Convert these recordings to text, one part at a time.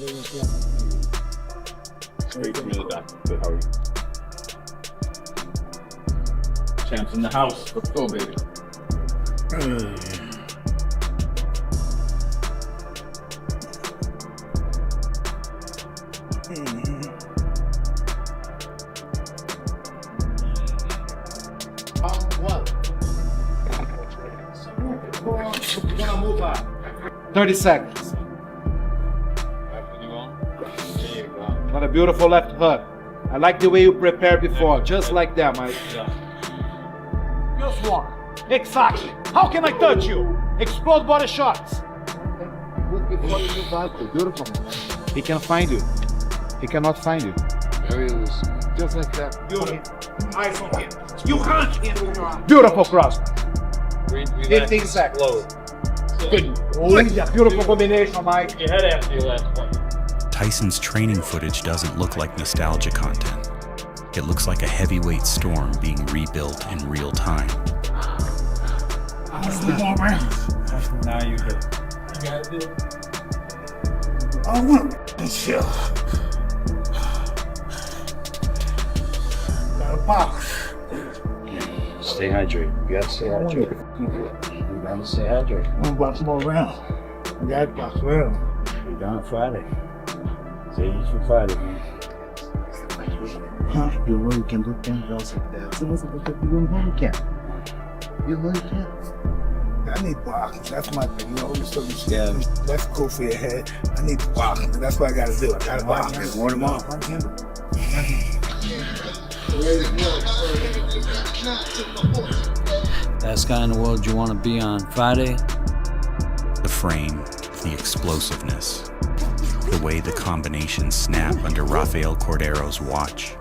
Hey, come here, Doc. Good, how are you? Champs in the house. Let's go, baby. What? 30 seconds. What a beautiful left hook. I like the way you prepared before, just like that, Mike. Just one. Exactly. How can I touch you? Explode body shots. Beautiful. He can find you. He cannot find you. Very loose. Just like that. Beautiful. Eyes on him. You hunt him. Beautiful cross. 15 seconds. Slow. Good. Oh, yeah. Beautiful combination, Mike. Your head after your last one. Tyson's training footage doesn't look like nostalgia content. It looks like a heavyweight storm being rebuilt in real time. Now you do. You gotta do it. I want to chill. Got a box. Stay hydrated. You gotta stay hydrated. You gotta stay hydrated. I'm about to go around. I got a box around. You're done Friday. Say you for Friday, man. Huh? You know you can do things else like that. You know you can. You know you can. I need boxing. That's my thing. You know, that's cool for your head. I need boxing. That's what I gotta do. I gotta box. Warn them off. Best guy in the world you want to be on Friday? The frame, the explosiveness, the way the combinations snap under Rafael Cordero's watch.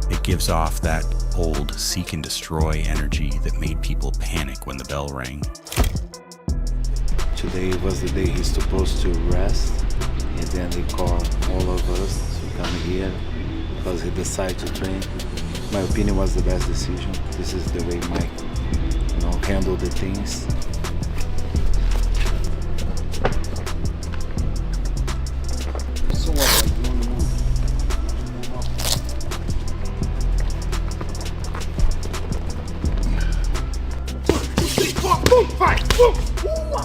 It gives off that old seek and destroy energy that made people panic when the bell rang. Today was the day he's supposed to rest, and then they call all of us to come here because he decided to train. My opinion was the best decision. This is the way Mike, handled the things. So what?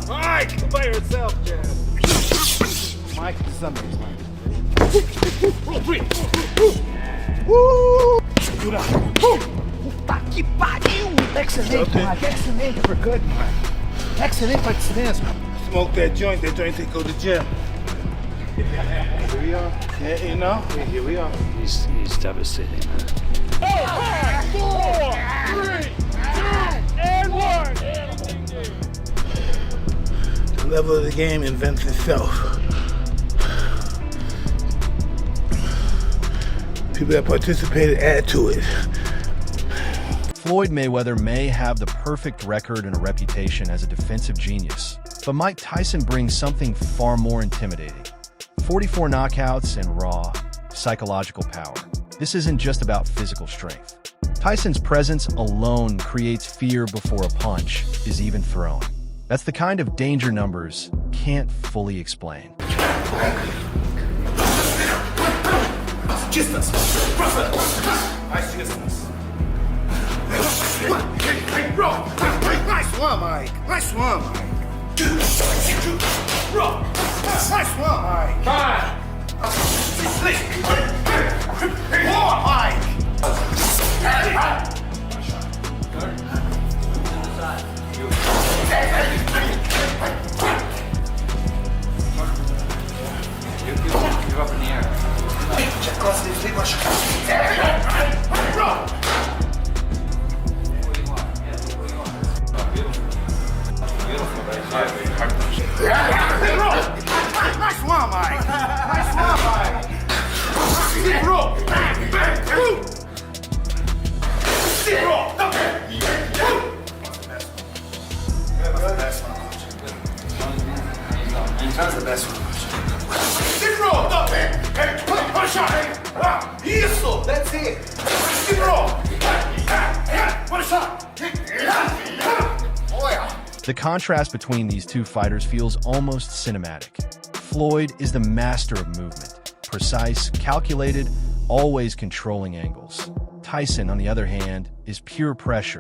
Mike, by yourself, Jed. Mike, this is amazing. Puta que pariu! Excelente, Mike. Excelente for good, Mike. Excelente para distância. Smoke that joint to go to gym. Here we are. Yeah, you know? Yeah, here we are. He's devastating, man. 5, 4, 3, 2, and 1. The level of the game invents itself. People that participated add to it. Floyd Mayweather may have the perfect record and a reputation as a defensive genius, but Mike Tyson brings something far more intimidating. 44 knockouts and raw, psychological power. This isn't just about physical strength. Tyson's presence alone creates fear before a punch is even thrown. That's the kind of danger numbers can't fully explain. Distance. Nice distance. Nice one, Mike. Nice one, Mike. Nice one, Mike. 5, 6, 4, Mike. You're up in the air. Nice one, Mike. Nice one, Mike. Zero. Zero. That's the best one. Zero. Push on. Isso. That's it. Zero. One shot. The contrast between these two fighters feels almost cinematic. Floyd is the master of movement, precise, calculated, always controlling angles. Tyson, on the other hand, is pure pressure,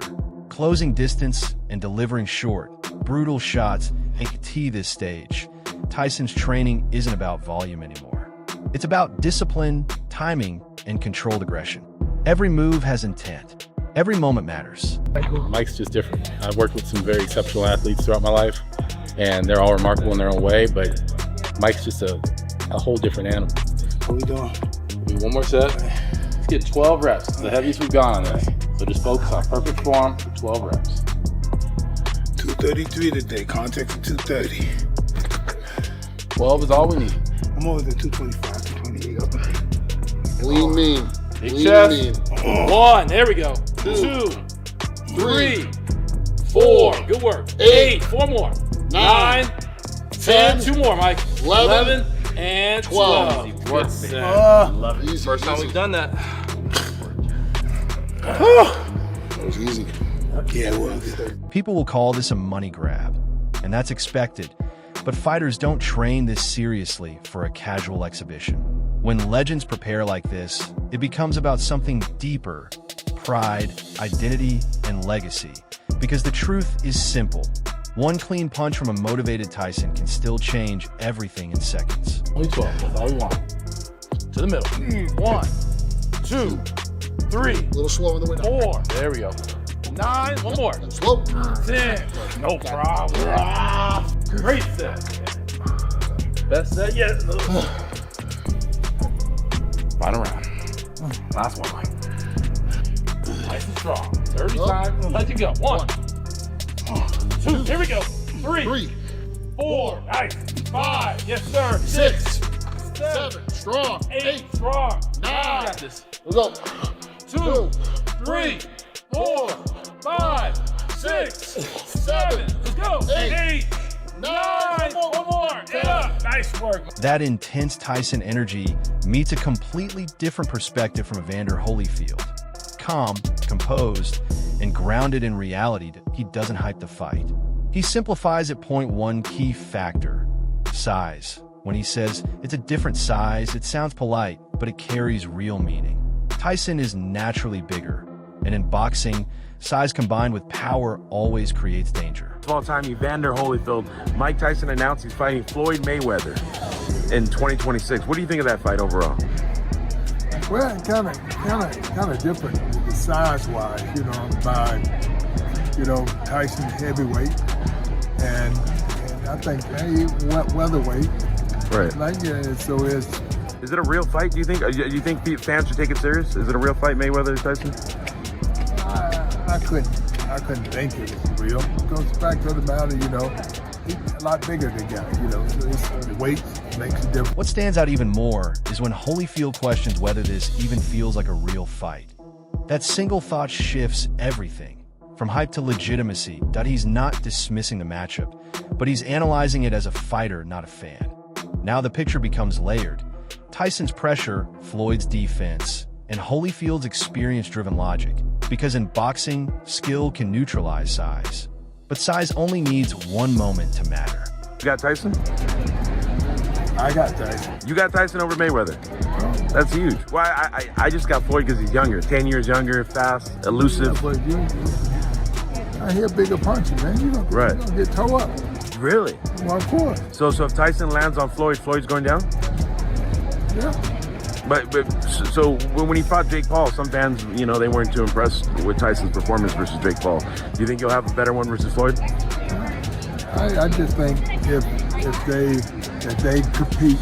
closing distance and delivering short, brutal shots and key this stage. Tyson's training isn't about volume anymore. It's about discipline, timing, and controlled aggression. Every move has intent. Every moment matters. Mike's just different. I've worked with some very exceptional athletes throughout my life, and they're all remarkable in their own way, but Mike's just a whole different animal. What we doing? Do one more set. Let's get 12 reps. It's the heaviest we've gone on this. So just focus on perfect form for 12 reps. 233 today, context of 230. 12 is all we need. I'm over the 225, 228. Lean mean. Big Lean chest. mean. 1, there we go. 2, 3, 4, good work. 8, 4 more. 9, 10, 2 more, Mike. 11 and 12. Good set. Love it. Easy, First time we've done that. That was easy. Yeah, it was. People will call this a money grab, and that's expected. But fighters don't train this seriously for a casual exhibition. When legends prepare like this, it becomes about something deeper: pride, identity, and legacy. Because the truth is simple. One clean punch from a motivated Tyson can still change everything in seconds. Only 12, that's all we want. To the middle. 1, 2, 3, A little slow in the window. 4. There we go. 9, one more. Slow. 10. No problem. Great set. Best set yet. Final round. Last one, Mike. Nice and strong. 30 times. Let you go. 1, 2. Here we go. 3, 4. Nice. 5. Yes, sir. 6, 7. Strong. 8. Strong. 9. Got this. Let's go. 2, 3, 4, 5, 6, 7. Let's go. 8, 9. One more. Yeah. Nice work. That intense Tyson energy meets a completely different perspective from Evander Holyfield. Calm, composed, and grounded in reality, he doesn't hype the fight. He simplifies at point one key factor: size. When he says it's a different size, it sounds polite, but it carries real meaning. Tyson is naturally bigger, and in boxing, size combined with power always creates danger. Of all time, Evander Holyfield. Mike Tyson announced he's fighting Floyd Mayweather in 2026. What do you think of that fight overall? Well, kind of different size-wise, by, Tyson's heavyweight, and I think he went weatherweight. Right. So it's. Is it a real fight? Do you think fans should take it serious? Is it a real fight, Mayweather Tyson? I couldn't think it was real. It goes back to the matter, he's a lot bigger than guy, so the weight makes a difference. What stands out even more is when Holyfield questions whether this even feels like a real fight. That single thought shifts everything. From hype to legitimacy, that he's not dismissing the matchup, but he's analyzing it as a fighter, not a fan. Now the picture becomes layered. Tyson's pressure, Floyd's defense, and Holyfield's experience-driven logic. Because in boxing, skill can neutralize size. But size only needs one moment to matter. You got Tyson? I got Tyson. You got Tyson over Mayweather. That's huge. Well, I just got Floyd because he's younger. 10 years younger, fast, elusive. Yeah, but I hear bigger punches, man. You're gonna get toe up. Really? Well, of course. So if Tyson lands on Floyd, Floyd's going down? Yeah. But so when he fought Jake Paul, some fans, they weren't too impressed with Tyson's performance versus Jake Paul. Do you think he'll have a better one versus Floyd? I just think if they compete,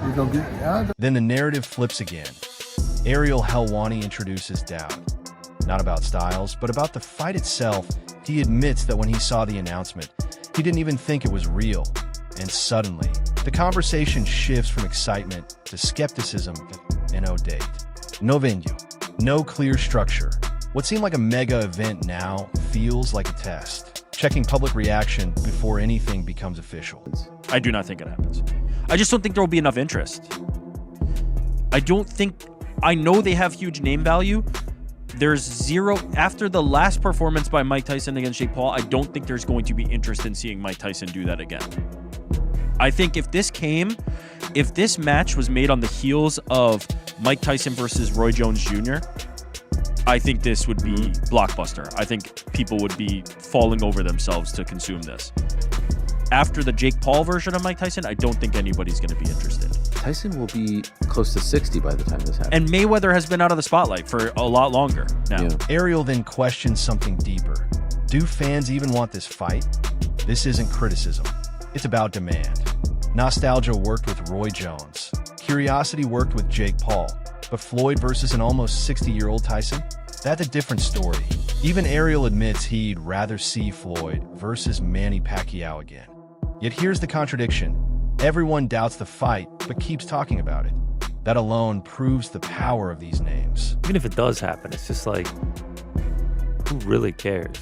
you're gonna get. Then the narrative flips again. Ariel Helwani introduces doubt. Not about styles, but about the fight itself. He admits that when he saw the announcement, he didn't even think it was real. And suddenly, the conversation shifts from excitement to skepticism and no date. No venue, no clear structure. What seemed like a mega event now feels like a test. Checking public reaction before anything becomes official. I do not think it happens. I just don't think there will be enough interest. I know they have huge name value. There's zero, after the last performance by Mike Tyson against Jake Paul, I don't think there's going to be interest in seeing Mike Tyson do that again. I think if this match was made on the heels of Mike Tyson versus Roy Jones Jr., I think this would be blockbuster. I think people would be falling over themselves to consume this. After the Jake Paul version of Mike Tyson, I don't think anybody's going to be interested. Tyson will be close to 60 by the time this happens. And Mayweather has been out of the spotlight for a lot longer now. Yeah. Ariel then questions something deeper. Do fans even want this fight? This isn't criticism. It's about demand. Nostalgia worked with Roy Jones. Curiosity worked with Jake Paul. But Floyd versus an almost 60-year-old Tyson? That's a different story. Even Ariel admits he'd rather see Floyd versus Manny Pacquiao again. Yet here's the contradiction. Everyone doubts the fight, but keeps talking about it. That alone proves the power of these names. Even if it does happen, it's just like, who really cares?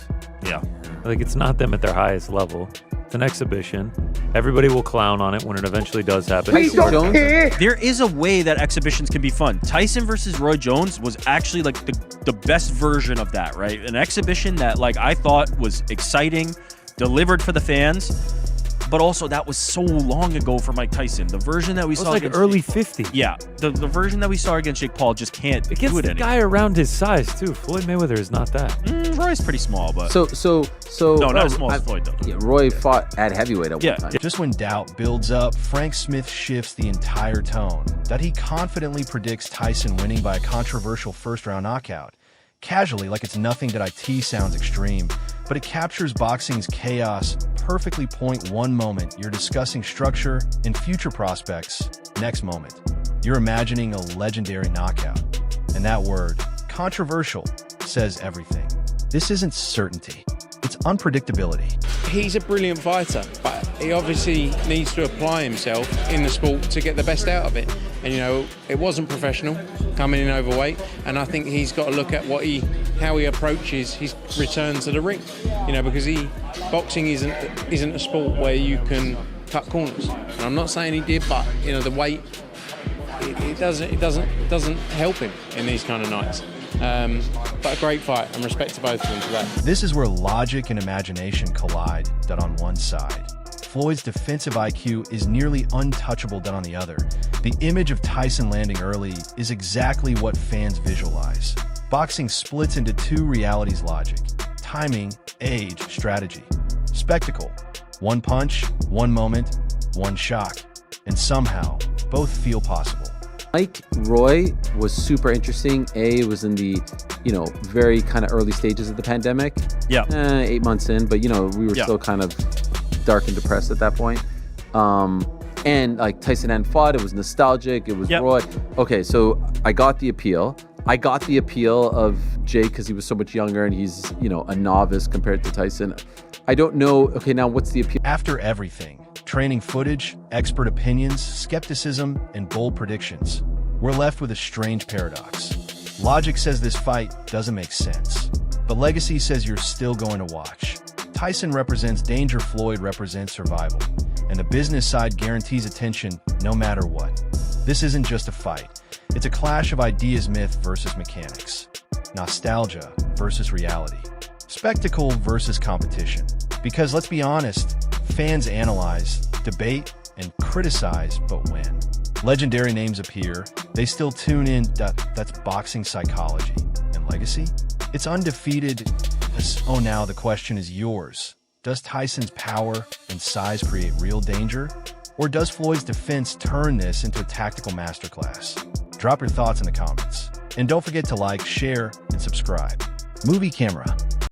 Yeah. Like, it's not them at their highest level. It's an exhibition. Everybody will clown on it when it eventually does happen. There is a way that exhibitions can be fun. Tyson versus Roy Jones was actually like the best version of that, right? An exhibition that like I thought was exciting, delivered for the fans, but also that was so long ago for Mike Tyson. The version that we saw like against early Jake Paul, 50s. Yeah, the version that we saw against Jake Paul just can't Against do it the anymore. guy around his size too. Floyd Mayweather is not that. Roy's pretty small, but So no, not as small as Floyd though. Yeah, Roy fought at heavyweight at one time. Just when doubt builds up, Frank Smith shifts the entire tone. That he confidently predicts Tyson winning by a controversial first-round knockout. Casually, like it's nothing that IT sounds extreme, but it captures boxing's chaos perfectly. Point one moment, you're discussing structure and future prospects. Next moment, you're imagining a legendary knockout. And that word, controversial, says everything. This isn't certainty. It's unpredictability. He's a brilliant fighter, but he obviously needs to apply himself in the sport to get the best out of it. And you know, it wasn't professional coming in overweight, and I think he's got to look at how he approaches his return to the ring. You know, because boxing isn't a sport where you can cut corners. And I'm not saying he did, but you know, the weight it doesn't help him in these kind of nights. But a great fight, and respect to both of them for that. This is where logic and imagination collide, that on one side. Floyd's defensive IQ is nearly untouchable, that on the other. The image of Tyson landing early is exactly what fans visualize. Boxing splits into two realities: logic, timing, age, strategy, spectacle. One punch, one moment, one shock. And somehow, both feel possible. Mike Roy was super interesting. It was in the, very kind of early stages of the pandemic. Yeah. 8 months in, but we were still kind of dark and depressed at that point. And like Tyson hadn't fought. It was nostalgic. It was Roy. Okay, so I got the appeal. I got the appeal of Jake because he was so much younger and he's, a novice compared to Tyson. I don't know. Okay, now what's the appeal? After everything, training footage, expert opinions, skepticism, and bold predictions, we're left with a strange paradox. Logic says this fight doesn't make sense, but legacy says you're still going to watch. Tyson represents danger, Floyd represents survival, and the business side guarantees attention no matter what. This isn't just a fight. It's a clash of ideas, myth versus mechanics, nostalgia versus reality, spectacle versus competition. Because let's be honest, fans analyze, debate, and criticize, but when legendary names appear, they still tune in. That's boxing psychology. And legacy? It's undefeated. Oh, now the question is yours. Does Tyson's power and size create real danger? Or does Floyd's defense turn this into a tactical masterclass? Drop your thoughts in the comments. And don't forget to like, share, and subscribe. Movie Camera.